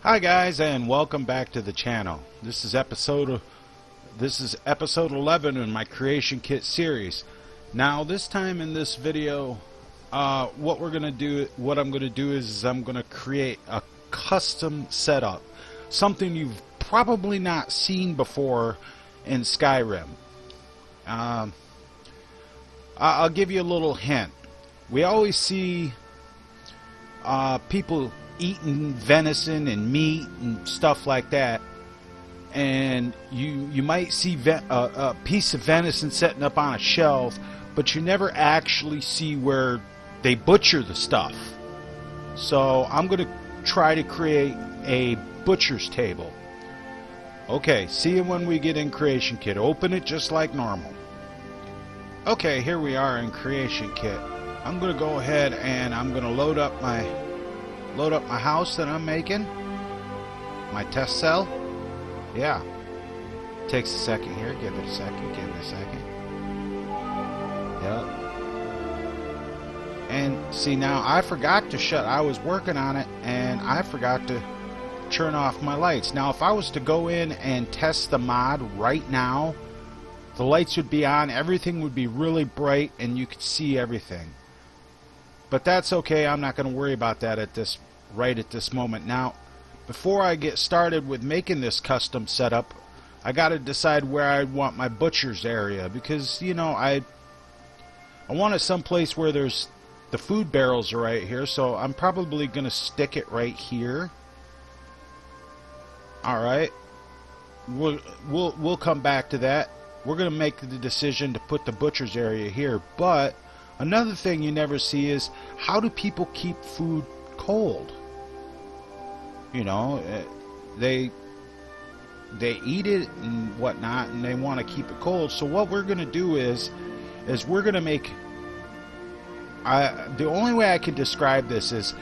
Hi guys, and welcome back to the channel. This is episode 11 in my creation kit series. Now this time in this video, what I'm gonna do is I'm gonna create a custom setup, something you've probably not seen before in Skyrim. I'll give you a little hint. We always see people eating venison and meat and stuff like that, and you might see a piece of venison setting up on a shelf, but you never actually see where they butcher the stuff. So I'm going to try to create a butcher's table. Okay, see you when we get in creation kit. Open it just like normal. Okay, here we are in creation kit. I'm going to go ahead and I'm going to load up my house that I'm making, my test cell. Yeah, takes a second here. Give it a second. Yep. And see, now I forgot to I was working on it and I forgot to turn off my lights. Now if I was to go in and test the mod right now, the lights would be on, everything would be really bright, and you could see everything. But that's okay. I'm not going to worry about that right at this moment. Now, before I get started with making this custom setup, I got to decide where I want my butcher's area, because I want it someplace where there's the food barrels are right here. So I'm probably going to stick it right here. All right. We'll come back to that. We're going to make the decision to put the butcher's area here, but another thing you never see is, how do people keep food cold? They eat it and whatnot, and they want to keep it cold. So what we're going to do is we're going to make, the only way I can describe this is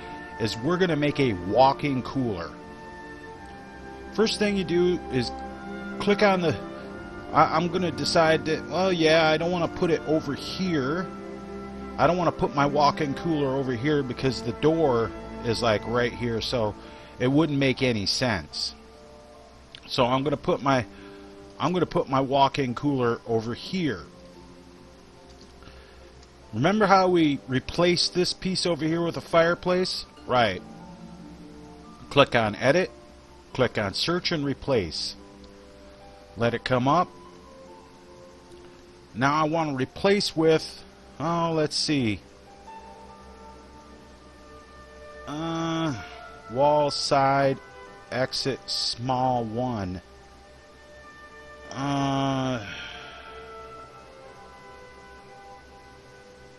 we're going to make a walk-in cooler. First thing you do is click on the, I'm going to decide that, well, yeah, I don't want to put it over here. I don't want to put my walk-in cooler over here because the door is like right here, so it wouldn't make any sense. So I'm going to put my walk-in cooler over here. Remember how we replaced this piece over here with a fireplace? Right. Click on Edit, click on Search and Replace. Let it come up. Now I want to replace with, let's see. Wall, side, exit, small one.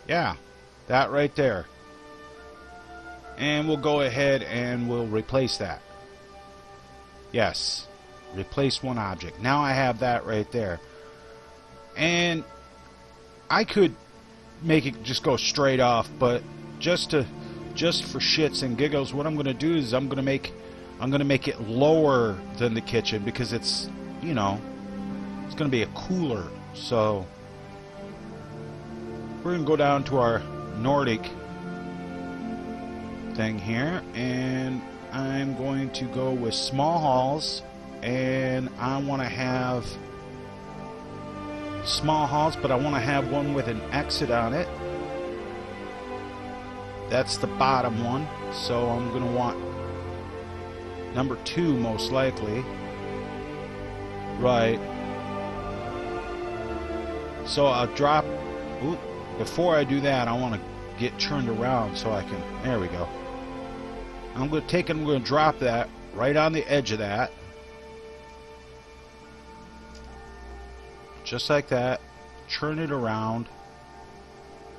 Yeah, that right there. And we'll go ahead and we'll replace that. Yes, replace one object. Now I have that right there. And I could make it just go straight off, but just for shits and giggles, what I'm going to do is I'm going to make it lower than the kitchen, because it's it's going to be a cooler. So we're going to go down to our Nordic thing here, and I'm going to go with small halls, and I want to have small halls, but I want to have one with an exit on it. That's the bottom one, so I'm going to want number 2 most likely. Right. So I'll drop, before I do that, I want to get turned around so I can, there we go. I'm going to drop that right on the edge of that. Just like that. Turn it around.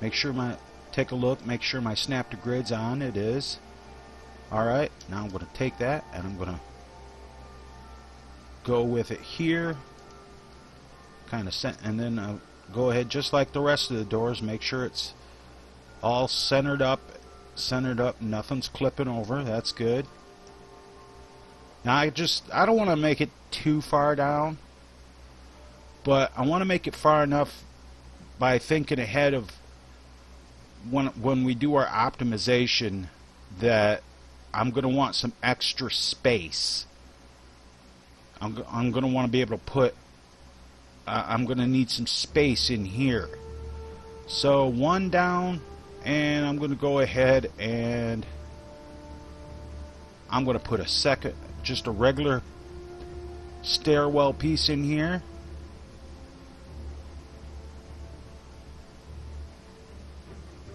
Take a look, make sure my snap to grid's on. It is. Alright, now I'm going to take that and I'm going to go with it here. Kind of and then go ahead, just like the rest of the doors, make sure it's all centered up, nothing's clipping over. That's good. Now I don't want to make it too far down, but I want to make it far enough by thinking ahead of when we do our optimization, that I'm going to want some extra space. I'm going to want to be able to put, I'm going to need some space in here. So one down, and I'm going to go ahead and I'm going to put a second, just a regular stairwell piece in here.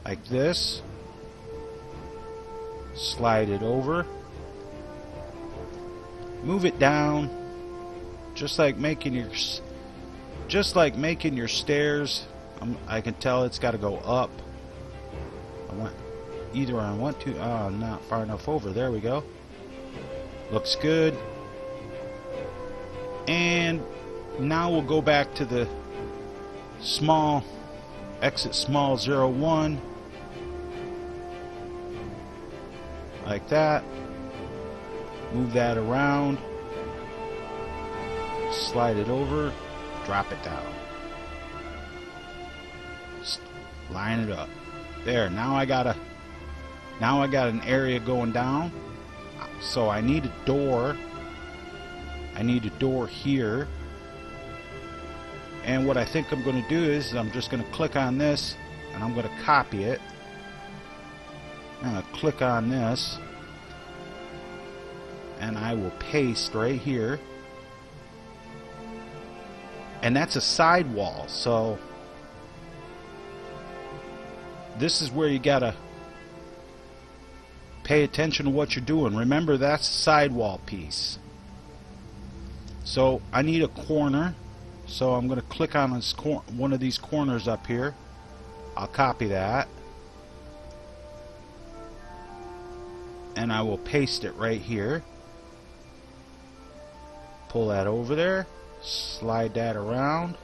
Like this. Slide it over. Move it down. Just like making your stairs. I can tell it's got to go up. I want to. Oh, not far enough over. There we go. Looks good. And now we'll go back to the small exit small 01 like that. Move that around. Slide it over. Drop it down. Line it up. There. Now I got an area going down. So I need a door. I need a door here. And what I think I'm going to do is I'm just going to click on this and I'm going to copy it. I'm going to click on this and I will paste right here. And that's a side wall. So this is where you got to pay attention to what you're doing. Remember, that's a sidewall piece. So I need a corner. So I'm going to click on this one of these corners up here. I'll copy that. And I will paste it right here. Pull that over there. Slide that around.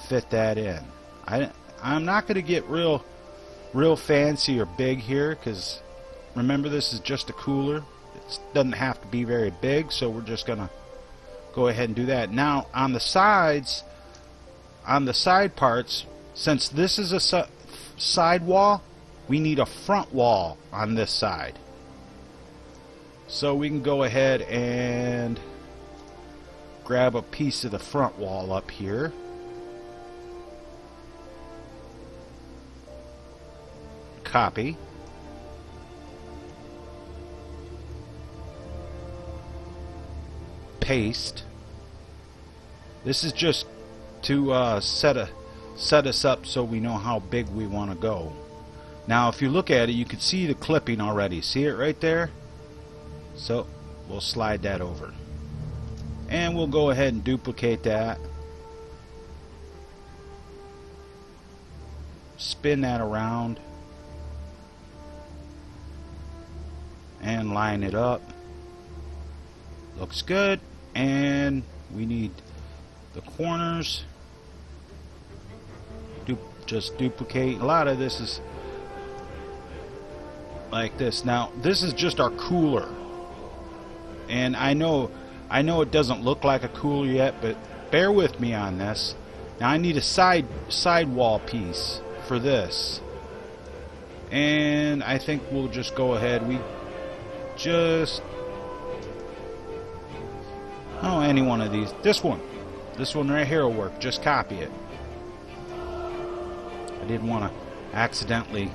Fit that in. I'm not going to get real fancy or big here, because remember, this is just a cooler. It doesn't have to be very big, so we're just gonna go ahead and do that. Now on the sides, on the side parts, since this is a side wall, we need a front wall on this side. So we can go ahead and grab a piece of the front wall up here. Copy. Paste. This is just to set us up so we know how big we want to go. Now if you look at it, you can see the clipping already. See it right there? So we'll slide that over. And we'll go ahead and duplicate that. Spin that around. And line it up. Looks good. And we need the corners. Just duplicate. A lot of this is like this. Now this is just our cooler. And I know it doesn't look like a cooler yet, but bear with me on this. Now I need a side wall piece for this. And I think we'll just go ahead. Any one of these. This one right here will work. Just copy it. I didn't want to accidentally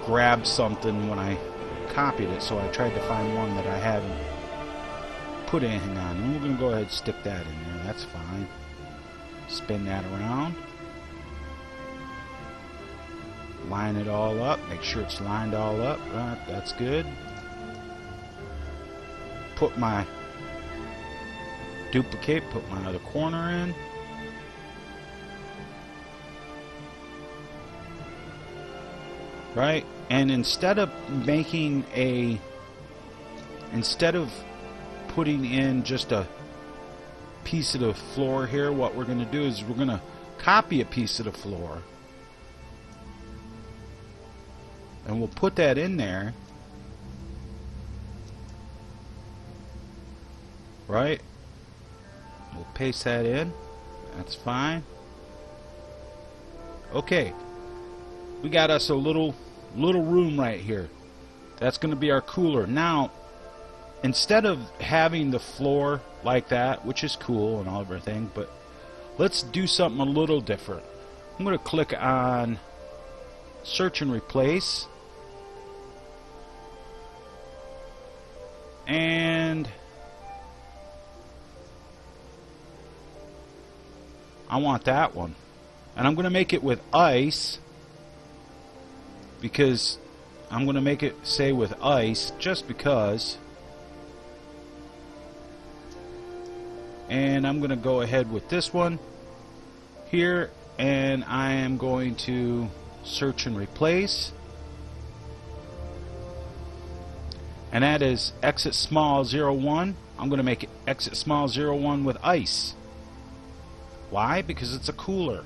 grab something when I copied it, so I tried to find one that I hadn't put anything on. And we're going to go ahead and stick that in there. That's fine. Spin that around. Line it all up. Make sure it's lined all up. Right, that's good. Put my other corner in. Right? And instead of putting in just a piece of the floor here, what we're going to do is we're going to copy a piece of the floor. And we'll put that in there. Right? We'll paste that in. That's fine. Okay. We got us a little little room right here. That's going to be our cooler. Now, instead of having the floor like that, which is cool and all everything, but let's do something a little different. I'm going to click on search and replace, and I want that one, and I'm going to make it with ice, because I'm going to make it say with ice just because. And I'm going to go ahead with this one here, and I am going to search and replace, and that is exit small 01. I'm going to make it exit small 01 with ice. Why? Because it's a cooler.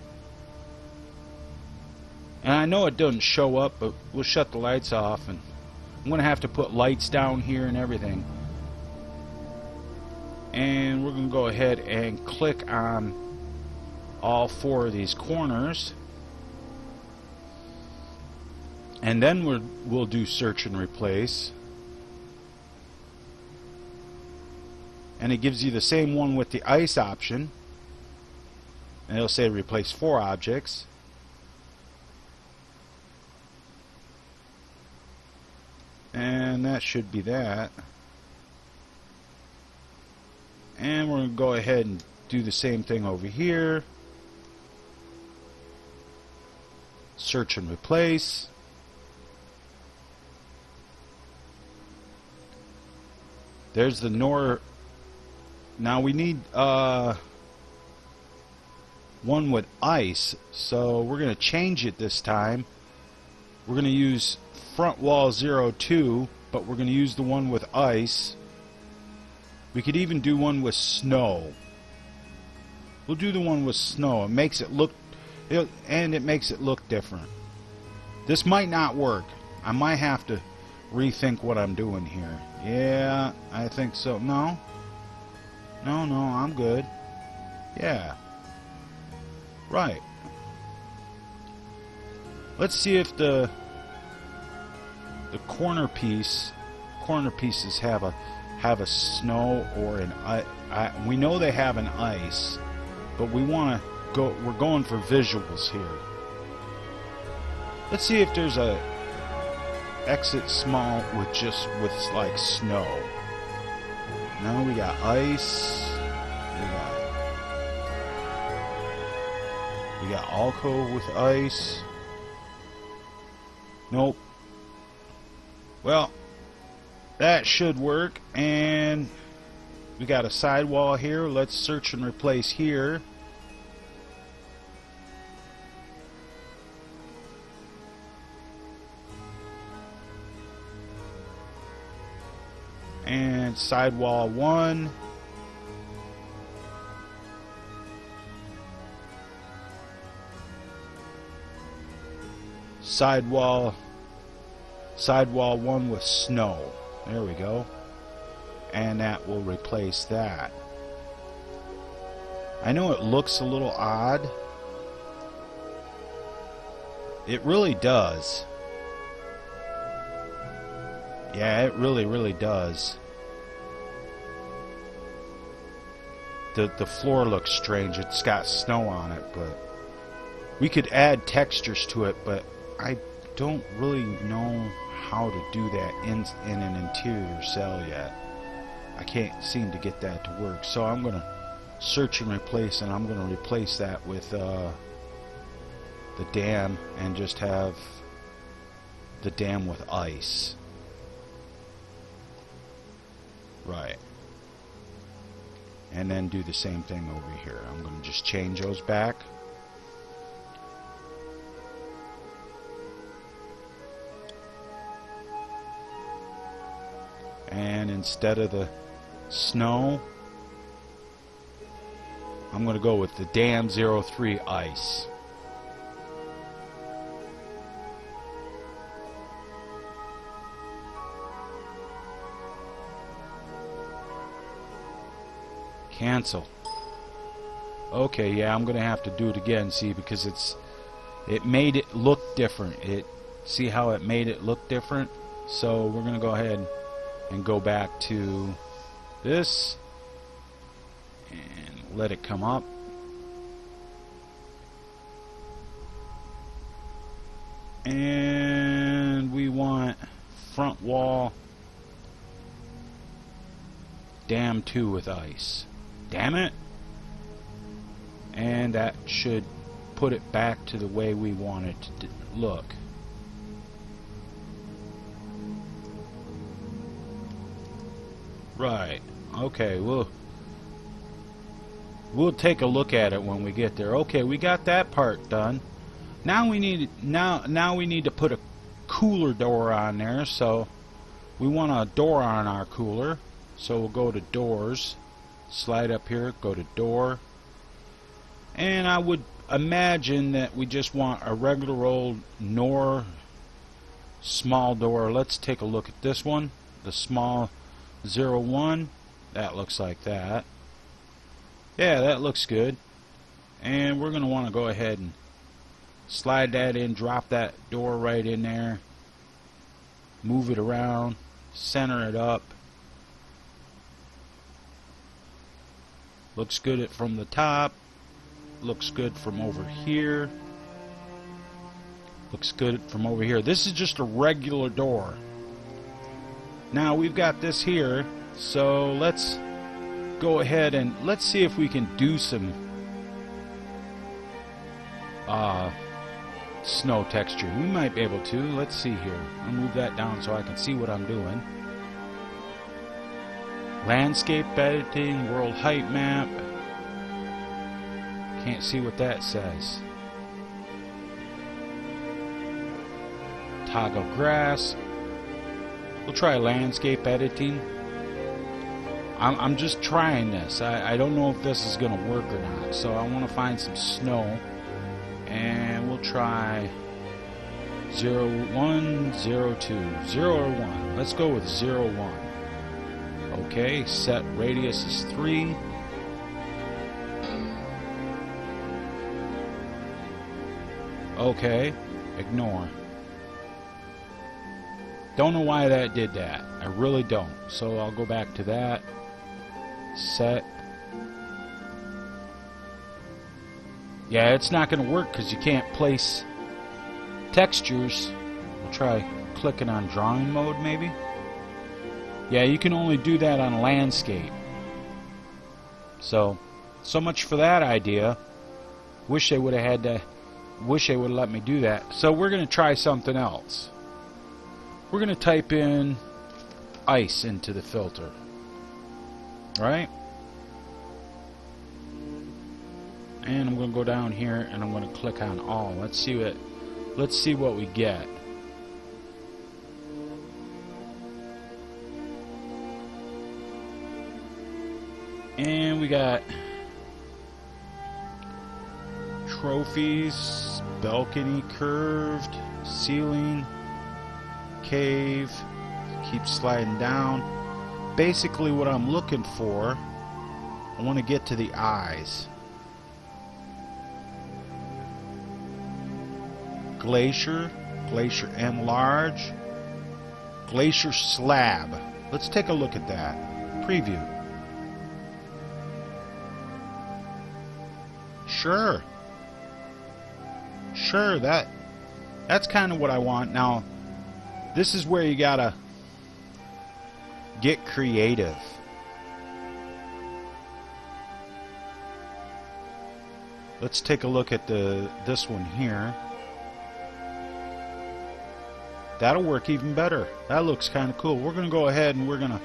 And I know it doesn't show up, but we'll shut the lights off, and I'm going to have to put lights down here and everything. And we're going to go ahead and click on all 4 of these corners, and then we'll do search and replace, and it gives you the same one with the ice option, and it'll say replace 4 objects. And that should be that. And we're going to go ahead and do the same thing over here. Search and replace. There's the NOR. Now we need one with ice, so we're going to change it this time. We're going to use front wall 02, but we're going to use the one with ice. We could even do one with snow. We'll do the one with snow. It makes it look, it makes it look different. This might not work. I might have to rethink what I'm doing here. Yeah, I think so. No, I'm good. Yeah, right. Let's see if the corner pieces have a snow or an ice. We know they have an ice, but we want to go. We're going for visuals here. Let's see if there's a exit small with like snow. No, we got ice. We got alcove with ice. Nope. Well, that should work, and we got a sidewall here. Let's search and replace here. And sidewall 1. Sidewall 1 with snow. There we go. And that will replace that. I know it looks a little odd. It really does. Yeah, it really does. The floor looks strange. It's got snow on it, but we could add textures to it, but I don't really know how to do that in an interior cell yet. I can't seem to get that to work. So I'm going to search and replace, and I'm going to replace that with the dam and just have the dam with ice. Right. And then do the same thing over here. I'm going to just change those back. And instead of the snow, I'm going to go with the dam 03 ice. Cancel. Okay, yeah, I'm gonna have to do it again, see, because it made it look different. See how it made it look different? So we're going to go ahead and go back to this and let it come up. And we want front wall dam 2 with ice. Damn it. And that should put it back to the way we want it to look. Right. Okay, we'll take a look at it when we get there. Okay, we got that part done. Now we need to put a cooler door on there. So we want a door on our cooler. So we'll go to doors, slide up here, go to door. And I would imagine that we just want a regular old Nor small door. Let's take a look at this one, the small 01. That looks like that. Yeah, that looks good. And we're going to want to go ahead and slide that in, drop that door right in there, move it around, center it up. Looks good from the top. Looks good from over here. Looks good from over here. This is just a regular door. Now we've got this here, so let's go ahead and let's see if we can do some snow texture. We might be able to. Let's see here. I'll move that down so I can see what I'm doing. Landscape editing, world height map. Can't see what that says. Toggle grass. We'll try landscape editing. I'm just trying this. I don't know if this is going to work or not. So I want to find some snow. And we'll try 01, 02, 0 or 1. Let's go with 01. Okay, set radius is 3. Okay, ignore. Don't know why that did that. I really don't. So I'll go back to that. Set. Yeah, it's not going to work because you can't place textures. We'll try clicking on drawing mode maybe. Yeah, you can only do that on landscape. So much for that idea. Wish they would have had to. Wish they would have let me do that. So we're going to try something else. We're going to type in ice into the filter. Right? And I'm going to go down here and I'm going to click on all. Let's see what we get. And we got trophies, balcony curved, ceiling, cave, keep sliding down. Basically what I'm looking for, I want to get to the eyes. Glacier, glacier enlarge, glacier slab. Let's take a look at that. Preview. Sure, that's kind of what I want. Now this is where you gotta get creative. Let's take a look at this one here. That'll work even better. That looks kind of cool. We're gonna go ahead and we're gonna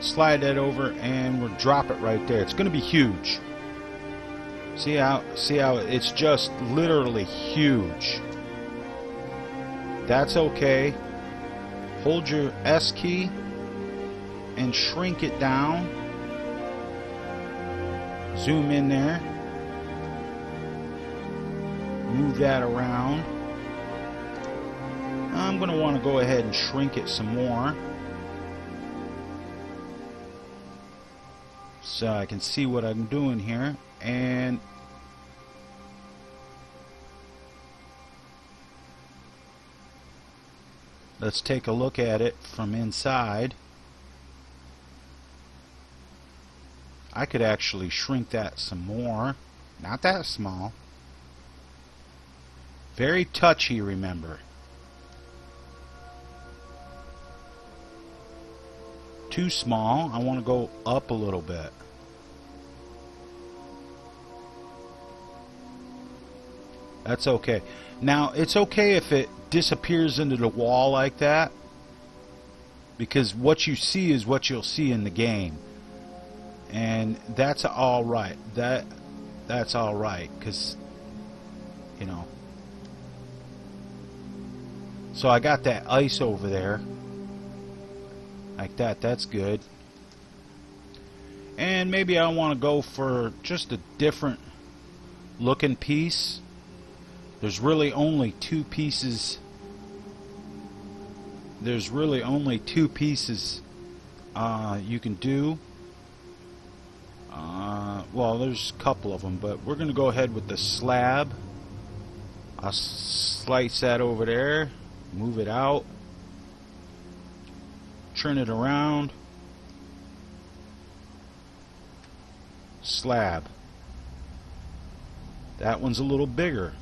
slide that over and we'll drop it right there. It's gonna be huge. See how it's just literally huge. That's okay. Hold your S key and shrink it down. Zoom in there. Move that around. I'm going to want to go ahead and shrink it some more so I can see what I'm doing here. And Let's take a look at it from inside. I could actually shrink that some more. Not that small. Very touchy, remember. Too small. I want to go up a little bit. That's okay. Now, it's okay if it disappears into the wall like that, because what you see is what you'll see in the game. And that's all right. That's all right, because, you know. So I got that ice over there. Like that. That's good. And maybe I want to go for just a different looking piece. There's really only two pieces. There's really only two pieces you can do. Well, there's a couple of them, but we're going to go ahead with the slab. I'll slice that over there, move it out, turn it around. Slab. That one's a little bigger.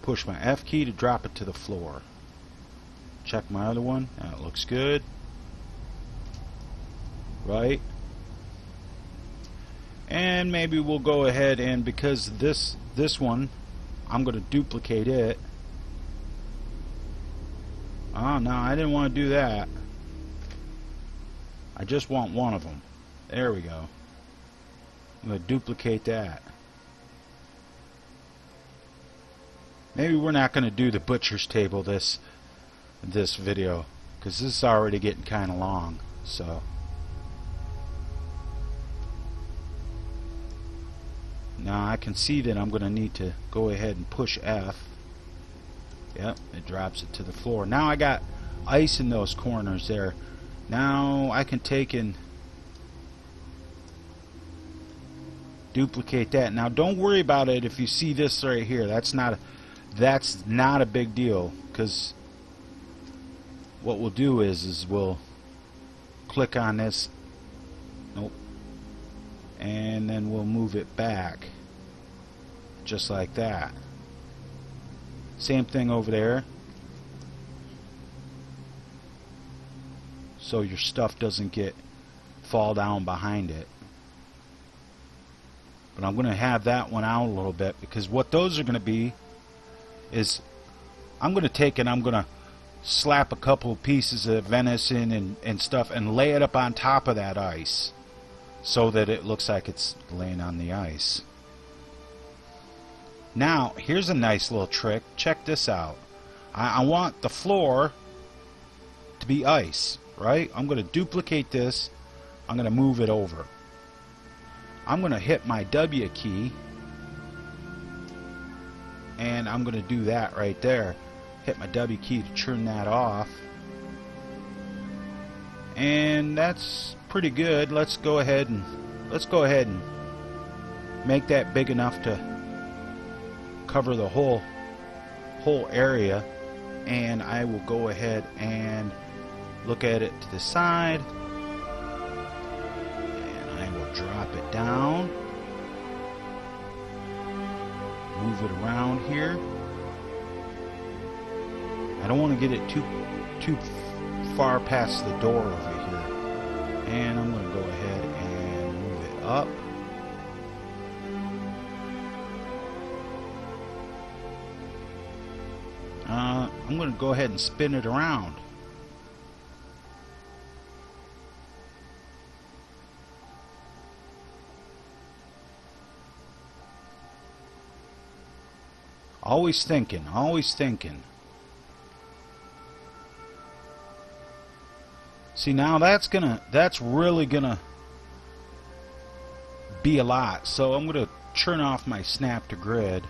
Push my F key to drop it to the floor. Check my other one. That looks good. Right? And maybe we'll go ahead and, because this one, I'm going to duplicate it. Oh no, I didn't want to do that. I just want one of them. There we go. I'm going to duplicate that. Maybe we're not going to do the butcher's table this video, because this is already getting kind of long. So now I can see that I'm going to need to go ahead and push F. Yep, it drops it to the floor. Now I got ice in those corners there. Now I can take and duplicate that. Now don't worry about it if you see this right here. That's not a big deal, because what we'll do is we'll click on this. Nope. And then we'll move it back just like that. Same thing over there, so your stuff doesn't fall down behind it. But I'm going to have that one out a little bit, because what those are going to be is I'm going to take and I'm going to slap a couple of pieces of venison and stuff and lay it up on top of that ice, so that it looks like it's laying on the ice. Now, here's a nice little trick. Check this out. I want the floor to be ice, right? I'm going to duplicate this. I'm going to move it over. I'm going to hit my W key, and I'm going to do that right there. Hit my W key to turn that off. And that's pretty good. Let's go ahead and make that big enough to cover the whole area. And I will go ahead and look at it to the side, and I will drop it down, move it around here. I don't want to get it too far past the door over here, and I'm going to go ahead and move it up. I'm going to go ahead and spin it around. Always thinking, always thinking. See, now that's really gonna be a lot. So I'm gonna turn off my snap to grid,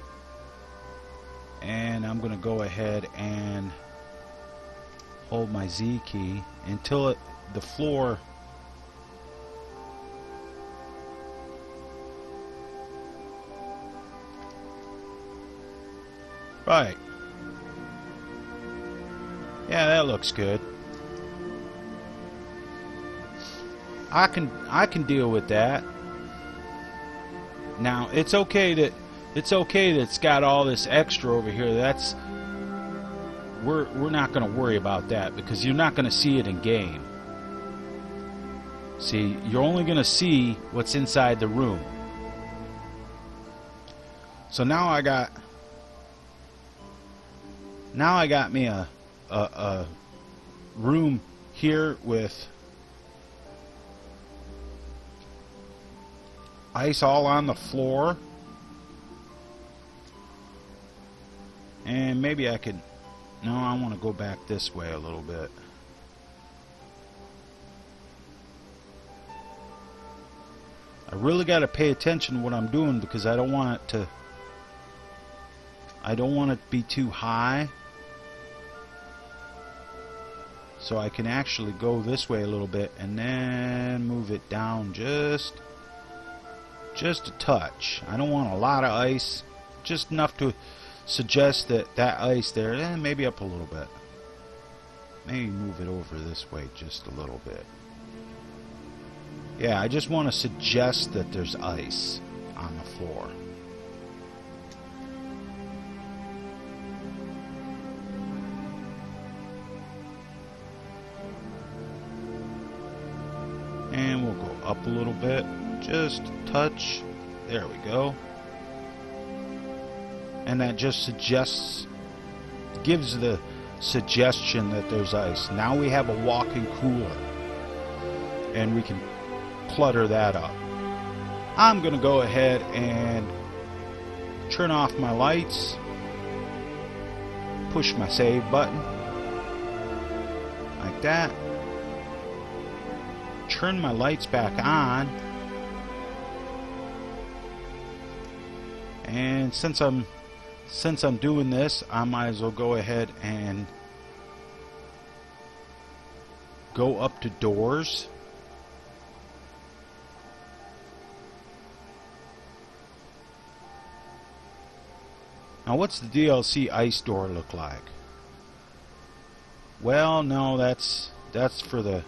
and I'm gonna go ahead and hold my Z key until the floor right. Yeah, that looks good. I can deal with that. Now it's okay that it's got all this extra over here. That's we're not going to worry about that because you're not going to see it in game. See, you're only going to see what's inside the room. So now I got me a room here with ice all on the floor, and maybe I could, no, I want to go back this way a little bit. I really got to pay attention to what I'm doing because I don't want it to be too high, so I can actually go this way a little bit and then move it down just a touch. I don't want a lot of ice, just enough to suggest that ice there, and maybe up a little bit. Maybe move it over this way just a little bit. Yeah, I just want to suggest that there's ice on the floor. And we'll go up a little bit. Just a touch. There we go. And that just gives the suggestion that there's ice. Now we have a walk-in cooler, and we can clutter that up. I'm gonna go ahead and turn off my lights, push my save button like that, turn my lights back on. And since I'm doing this, I might as well go ahead and go up to doors. Now, what's the DLC ice door look like? Well, no, that's for the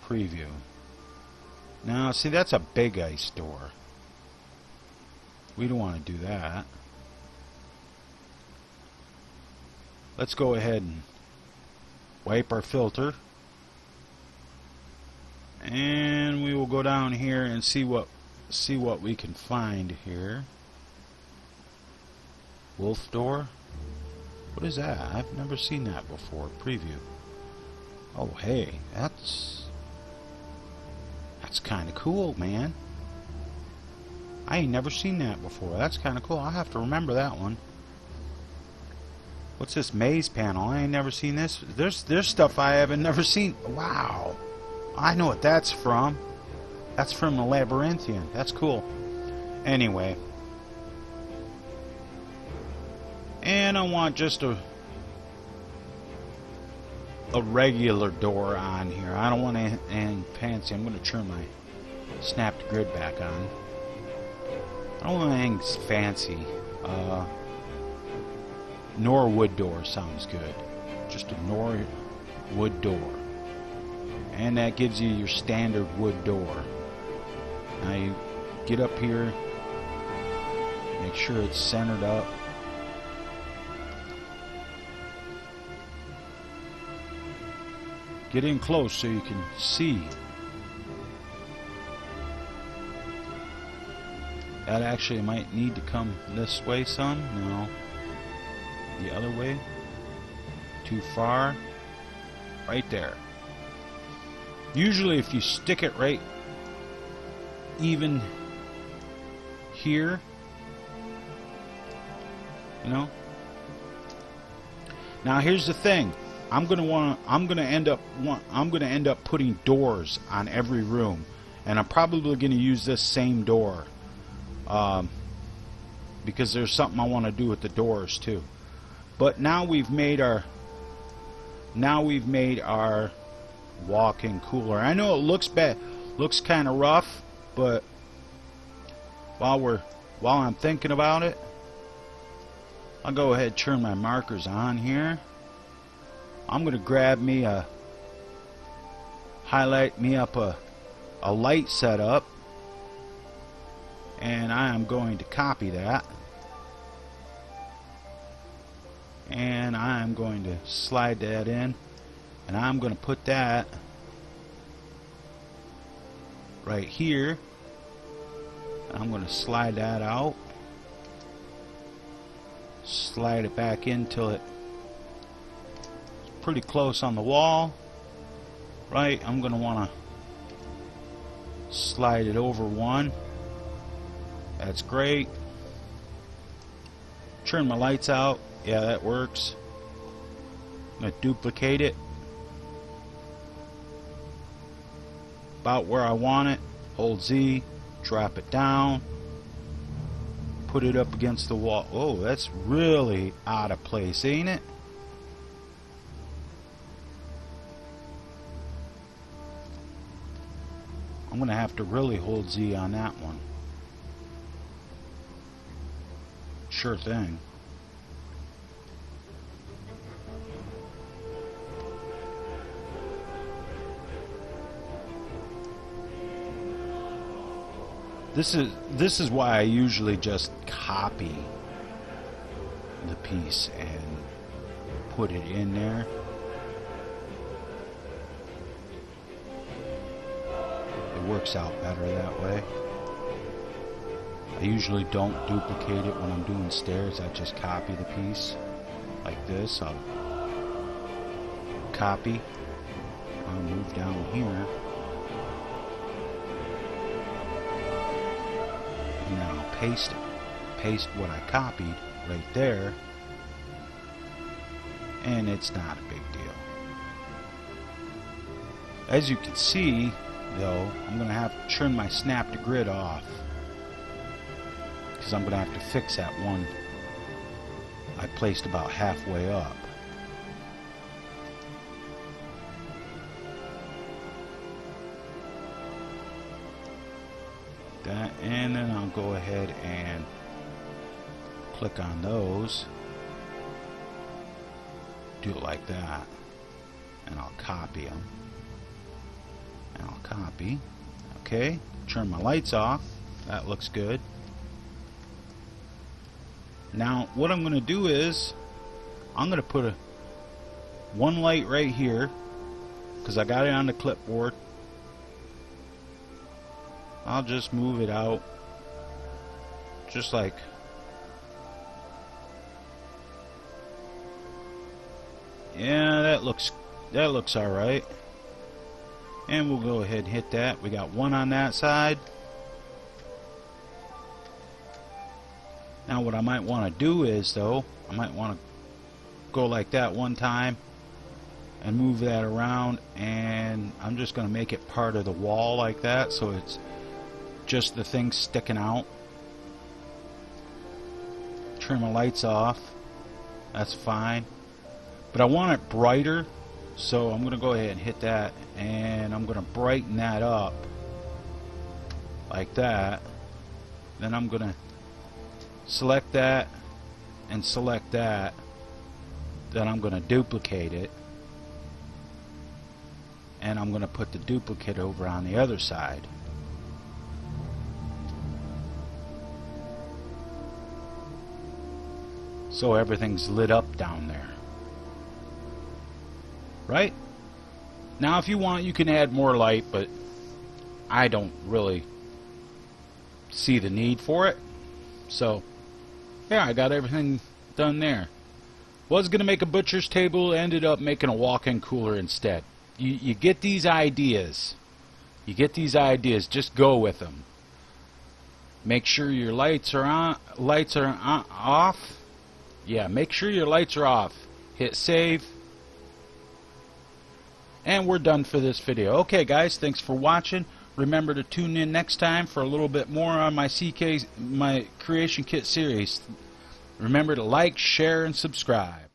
preview. Now, see, that's a big ice door. We don't want to do that. Let's go ahead and wipe our filter. And we will go down here and see what we can find here. Wolf door? What is that? I've never seen that before. Preview. Oh, hey, that's kind of cool, man. I ain't never seen that before. That's kind of cool. I'll have to remember that one. What's this maze panel? I ain't never seen this. There's stuff I haven't never seen. Wow. I know what that's from. That's from the Labyrinthian. That's cool. Anyway. And I want just a regular door on here. I don't want anything fancy. I'm going to turn my snapped grid back on. I don't want anything fancy. Norwood door sounds good. Just a Norwood door. And that gives you your standard wood door. Now you get up here, make sure it's centered up. Get in close so you can see. That actually might need to come this way some. No. The other way. Too far. Right there. Usually if you stick it right even here, you know. Now here's the thing. I'm gonna end up putting doors on every room, and I'm probably gonna use this same door because there's something I want to do with the doors too. But now we've made our walk-in cooler. I know it looks bad, looks kind of rough, but while I'm thinking about it, I'll go ahead and turn my markers on here. I'm going to grab me a, highlight me up a light setup, and I am going to copy that, and I am going to slide that in, and I'm going to put that right here. I'm going to slide that out, slide it back in till it's pretty close on the wall. Right, I'm going to want to slide it over one. That's great. Turn my lights out. Yeah, that works. I'm going to duplicate it about where I want it. Hold Z, drop it down, put it up against the wall. Oh, that's really out of place, ain't it? I'm going to have to really hold Z on that one. Sure thing. This is why I usually just copy the piece and put it in there. It works out better that way. I usually don't duplicate it when I'm doing stairs. I just copy the piece like this. I'll copy. I'll move down here. And now paste it. Paste what I copied right there. And it's not a big deal. As you can see, though, I'm going to have to turn my snap to grid off, because I'm going to have to fix that one I placed about halfway up. That, and then I'll go ahead and click on those, do it like that, and I'll copy them. And I'll copy. Okay, turn my lights off. That looks good. Now what I'm going to do is I'm going to put one light right here, because I got it on the clipboard. I'll just move it out just like yeah, that looks all right. And we'll go ahead and hit that. We got one on that side. Now what I might want to do is, though, I might want to go like that one time and move that around, and I'm just going to make it part of the wall like that, so it's just the thing sticking out. Turn my lights off. That's fine. But I want it brighter, so I'm going to go ahead and hit that, and I'm going to brighten that up like that. Then I'm going to select that and select that. Then I'm going to duplicate it, and I'm going to put the duplicate over on the other side. So everything's lit up down there. Right? Now if you want, you can add more light, but I don't really see the need for it. So yeah, I got everything done there. Was going to make a butcher's table, ended up making a walk-in cooler instead. You get these ideas. You get these ideas, just go with them. Make sure your lights are on, off. Yeah, make sure your lights are off. Hit save. And we're done for this video. Okay guys, thanks for watching. Remember to tune in next time for a little bit more on my Creation Kit series. Remember to like, share, and subscribe.